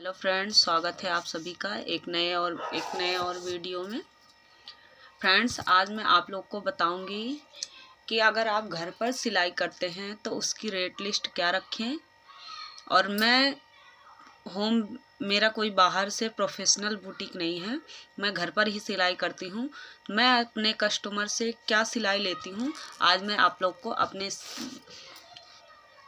Hello friends, स्वागत है आप सभी का एक नए और वीडियो में। फ्रेंड्स, आज मैं आप लोग को बताऊंगी कि अगर आप घर पर सिलाई करते हैं तो उसकी रेट लिस्ट क्या रखें। और मेरा कोई बाहर से प्रोफेशनल बुटीक नहीं है, मैं घर पर ही सिलाई करती हूँ। मैं अपने कस्टमर से क्या सिलाई लेती हूँ, आज मैं आप लोग को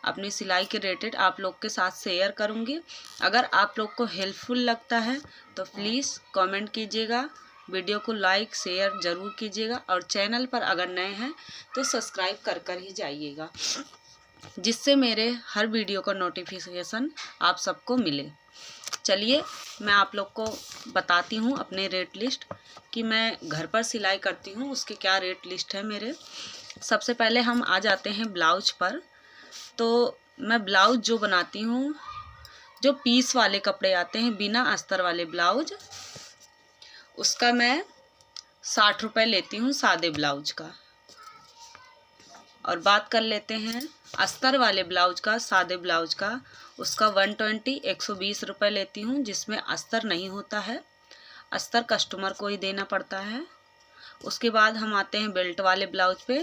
अपनी सिलाई के रेटेड आप लोग के साथ शेयर करूंगी। अगर आप लोग को हेल्पफुल लगता है तो प्लीज़ कमेंट कीजिएगा, वीडियो को लाइक शेयर ज़रूर कीजिएगा और चैनल पर अगर नए हैं तो सब्सक्राइब कर ही जाइएगा, जिससे मेरे हर वीडियो का नोटिफिकेशन आप सबको मिले। चलिए मैं आप लोग को बताती हूँ अपने रेट लिस्ट कि मैं घर पर सिलाई करती हूँ उसके क्या रेट लिस्ट है मेरे। सबसे पहले हम आ जाते हैं ब्लाउज पर। तो मैं ब्लाउज जो बनाती हूँ, जो पीस वाले कपड़े आते हैं बिना अस्तर वाले ब्लाउज, उसका मैं 60 रुपये लेती हूँ सादे ब्लाउज का। और बात कर लेते हैं अस्तर वाले ब्लाउज का, सादे ब्लाउज का, उसका 120 रुपये लेती हूँ, जिसमें अस्तर नहीं होता है। अस्तर कस्टमर को ही देना पड़ता है। उसके बाद हम आते हैं बेल्ट वाले ब्लाउज पे,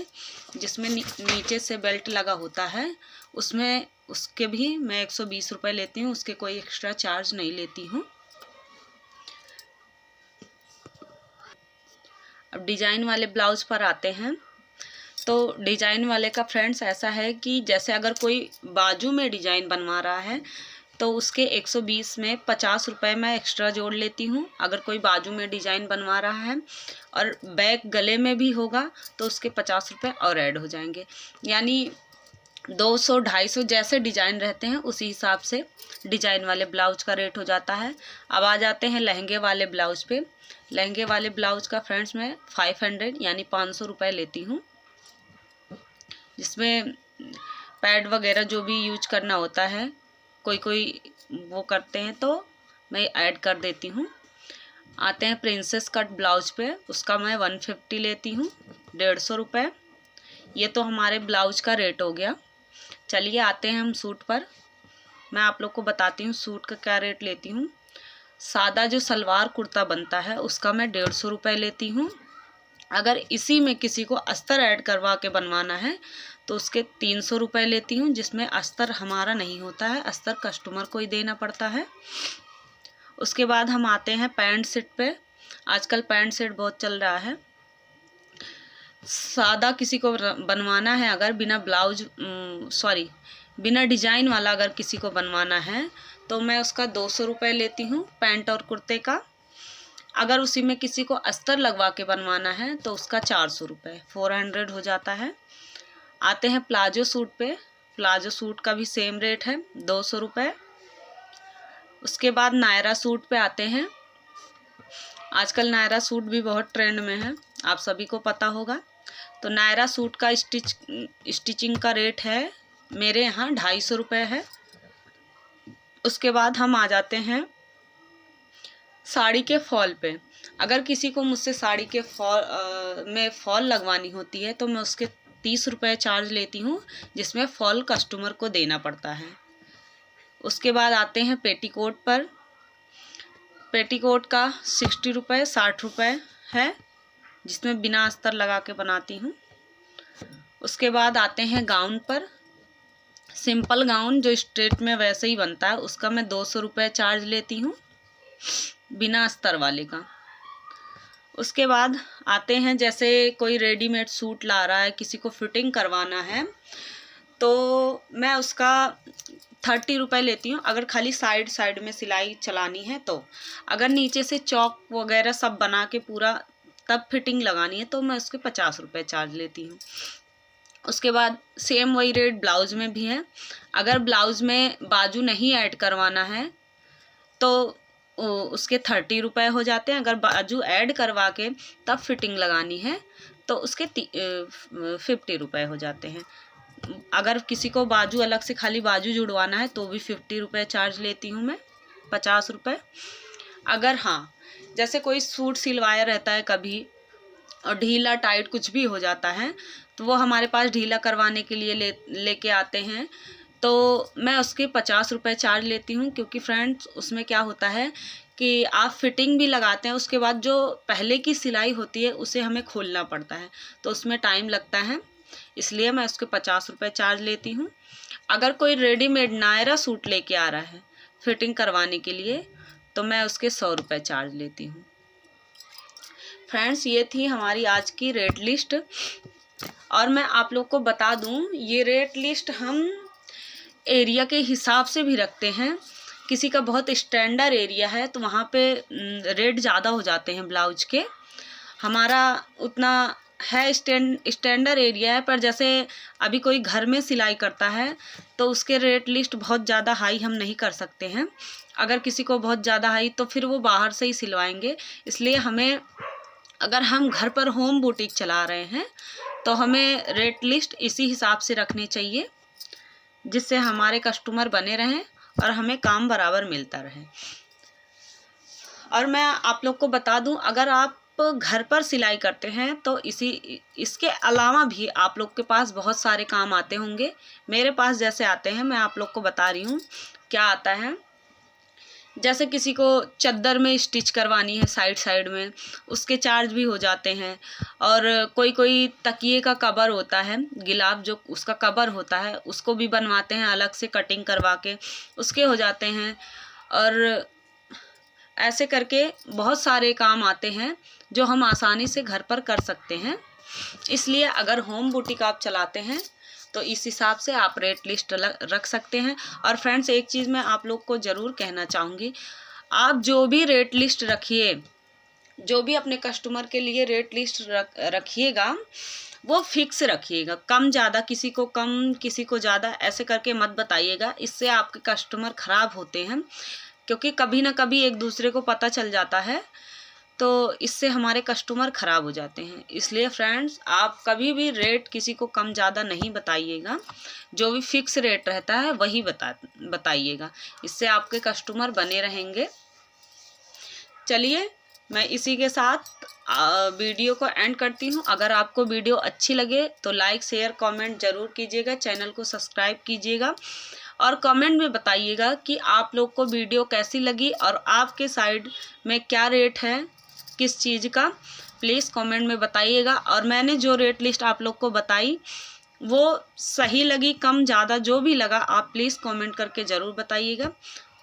जिसमें नीचे से बेल्ट लगा होता है, उसके भी मैं 120 रुपये लेती हूँ, उसके कोई एक्स्ट्रा चार्ज नहीं लेती हूँ। अब डिजाइन वाले ब्लाउज पर आते हैं। तो डिजाइन वाले का फ्रेंड्स ऐसा है कि जैसे अगर कोई बाजू में डिजाइन बनवा रहा है तो उसके 120 में 50 रुपये मैं एक्स्ट्रा जोड़ लेती हूँ। अगर कोई बाजू में डिजाइन बनवा रहा है और बैक गले में भी होगा तो उसके 50 रुपये और ऐड हो जाएंगे, यानी 200-250 जैसे डिजाइन रहते हैं उसी हिसाब से डिजाइन वाले ब्लाउज का रेट हो जाता है। अब आ जाते हैं लहंगे वाले ब्लाउज पे। लहंगे वाले ब्लाउज का फ्रेंड्स मैं 500 यानी 500 रुपये लेती हूँ, जिसमें पैड वगैरह जो भी यूज करना होता है कोई वो करते हैं तो मैं ऐड कर देती हूँ। आते हैं प्रिंसेस कट ब्लाउज पे, उसका मैं 150 लेती हूँ, 150 रुपये। ये तो हमारे ब्लाउज का रेट हो गया। चलिए आते हैं हम सूट पर। मैं आप लोग को बताती हूँ सूट का क्या रेट लेती हूँ। सादा जो सलवार कुर्ता बनता है उसका मैं 150 रुपये लेती हूँ। अगर इसी में किसी को अस्तर ऐड करवा के बनवाना है तो उसके 300 रुपये लेती हूँ, जिसमें अस्तर हमारा नहीं होता है, अस्तर कस्टमर को ही देना पड़ता है। उसके बाद हम आते हैं पैंट सेट पे। आजकल पैंट सेट बहुत चल रहा है। सादा किसी को बनवाना है, अगर बिना डिजाइन वाला अगर किसी को बनवाना है तो मैं उसका 200 रुपये लेती हूँ पैंट और कुर्ते का। अगर उसी में किसी को अस्तर लगवा के बनवाना है तो उसका 400 रुपये, 400 हो जाता है। आते हैं प्लाजो सूट पे। प्लाजो सूट का भी सेम रेट है, 200 रुपये। उसके बाद नायरा सूट पे आते हैं। आजकल नायरा सूट भी बहुत ट्रेंड में है, आप सभी को पता होगा। तो नायरा सूट का स्टिचिंग का रेट है मेरे यहाँ 250 रुपये है। उसके बाद हम आ जाते हैं साड़ी के फॉल पे। अगर किसी को मुझसे साड़ी के फॉल लगवानी होती है तो मैं उसके 30 रुपये चार्ज लेती हूँ, जिसमें फॉल कस्टमर को देना पड़ता है। उसके बाद आते हैं पेटीकोट पर। पेटीकोट का 60 रुपये 60 रुपये है, जिसमें बिना अस्तर लगा के बनाती हूँ। उसके बाद आते हैं गाउन पर। सिंपल गाउन जो स्ट्रेट में वैसे ही बनता है उसका मैं 200 रुपये चार्ज लेती हूँ, बिना अस्तर वाले का। उसके बाद आते हैं जैसे कोई रेडीमेड सूट ला रहा है, किसी को फिटिंग करवाना है तो मैं उसका 30 रुपये लेती हूँ, अगर खाली साइड में सिलाई चलानी है तो। अगर नीचे से चौक वगैरह सब बना के पूरा तब फिटिंग लगानी है तो मैं उसके 50 रुपये चार्ज लेती हूँ। उसके बाद सेम वही रेट ब्लाउज में भी है। अगर ब्लाउज में बाजू नहीं ऐड करवाना है तो उसके 30 रुपये हो जाते हैं। अगर बाजू ऐड करवा के तब फिटिंग लगानी है तो उसके 50 रुपये हो जाते हैं। अगर किसी को बाजू अलग से खाली बाजू जुड़वाना है तो भी 50 रुपये चार्ज लेती हूँ मैं, 50 रुपये। अगर हाँ जैसे कोई सूट सिलवाया रहता है कभी और ढीला टाइट कुछ भी हो जाता है तो वो हमारे पास ढीला करवाने के लिए लेके आते हैं तो मैं उसके 50 रुपये चार्ज लेती हूँ, क्योंकि फ्रेंड्स उसमें क्या होता है कि आप फिटिंग भी लगाते हैं, उसके बाद जो पहले की सिलाई होती है उसे हमें खोलना पड़ता है, तो उसमें टाइम लगता है, इसलिए मैं उसके 50 रुपये चार्ज लेती हूँ। अगर कोई रेडीमेड नायरा सूट लेके आ रहा है फिटिंग करवाने के लिए तो मैं उसके 100 रुपये चार्ज लेती हूँ। फ्रेंड्स ये थी हमारी आज की रेट लिस्ट, और मैं आप लोग को बता दूँ ये रेट लिस्ट हम एरिया के हिसाब से भी रखते हैं। किसी का बहुत स्टैंडर्ड एरिया है तो वहाँ पे रेट ज़्यादा हो जाते हैं ब्लाउज के। हमारा उतना है स्टैंडर्ड एरिया है, पर जैसे अभी कोई घर में सिलाई करता है तो उसके रेट लिस्ट बहुत ज़्यादा हाई हम नहीं कर सकते हैं। अगर किसी को बहुत ज़्यादा हाई तो फिर वो बाहर से ही सिलवाएंगे, इसलिए हमें, अगर हम घर पर होम बुटीक चला रहे हैं तो हमें रेट लिस्ट इसी हिसाब से रखनी चाहिए, जिससे हमारे कस्टमर बने रहें और हमें काम बराबर मिलता रहे। और मैं आप लोग को बता दूं, अगर आप घर पर सिलाई करते हैं तो इसके अलावा भी आप लोग के पास बहुत सारे काम आते होंगे। मेरे पास जैसे आते हैं, मैं आप लोग को बता रही हूँ क्या आता है। जैसे किसी को चद्दर में स्टिच करवानी है साइड में, उसके चार्ज भी हो जाते हैं। और कोई तकिए का कवर होता है, गिलाफ जो उसका कवर होता है उसको भी बनवाते हैं अलग से कटिंग करवा के, उसके हो जाते हैं। और ऐसे करके बहुत सारे काम आते हैं जो हम आसानी से घर पर कर सकते हैं। इसलिए अगर होम बुटीक आप चलाते हैं तो इस हिसाब से आप रेट लिस्ट रख सकते हैं। और फ्रेंड्स एक चीज़ मैं आप लोग को ज़रूर कहना चाहूँगी, आप जो भी रेट लिस्ट रखिए, जो भी अपने कस्टमर के लिए रेट लिस्ट रखिएगा वो फिक्स रखिएगा। कम ज़्यादा, किसी को कम किसी को ज़्यादा ऐसे करके मत बताइएगा, इससे आपके कस्टमर ख़राब होते हैं, क्योंकि कभी ना कभी एक दूसरे को पता चल जाता है तो इससे हमारे कस्टमर ख़राब हो जाते हैं। इसलिए फ्रेंड्स आप कभी भी रेट किसी को कम ज़्यादा नहीं बताइएगा, जो भी फिक्स रेट रहता है वही बताइएगा, इससे आपके कस्टमर बने रहेंगे। चलिए मैं इसी के साथ वीडियो को एंड करती हूँ। अगर आपको वीडियो अच्छी लगे तो लाइक शेयर कमेंट ज़रूर कीजिएगा, चैनल को सब्सक्राइब कीजिएगा और कमेंट में बताइएगा कि आप लोग को वीडियो कैसी लगी और आपके साइड में क्या रेट है किस चीज़ का, प्लीज़ कमेंट में बताइएगा। और मैंने जो रेट लिस्ट आप लोग को बताई वो सही लगी, कम ज़्यादा जो भी लगा आप प्लीज़ कमेंट करके ज़रूर बताइएगा।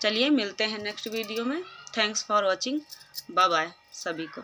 चलिए मिलते हैं नेक्स्ट वीडियो में। Thanks for watching, bye bye सभी को।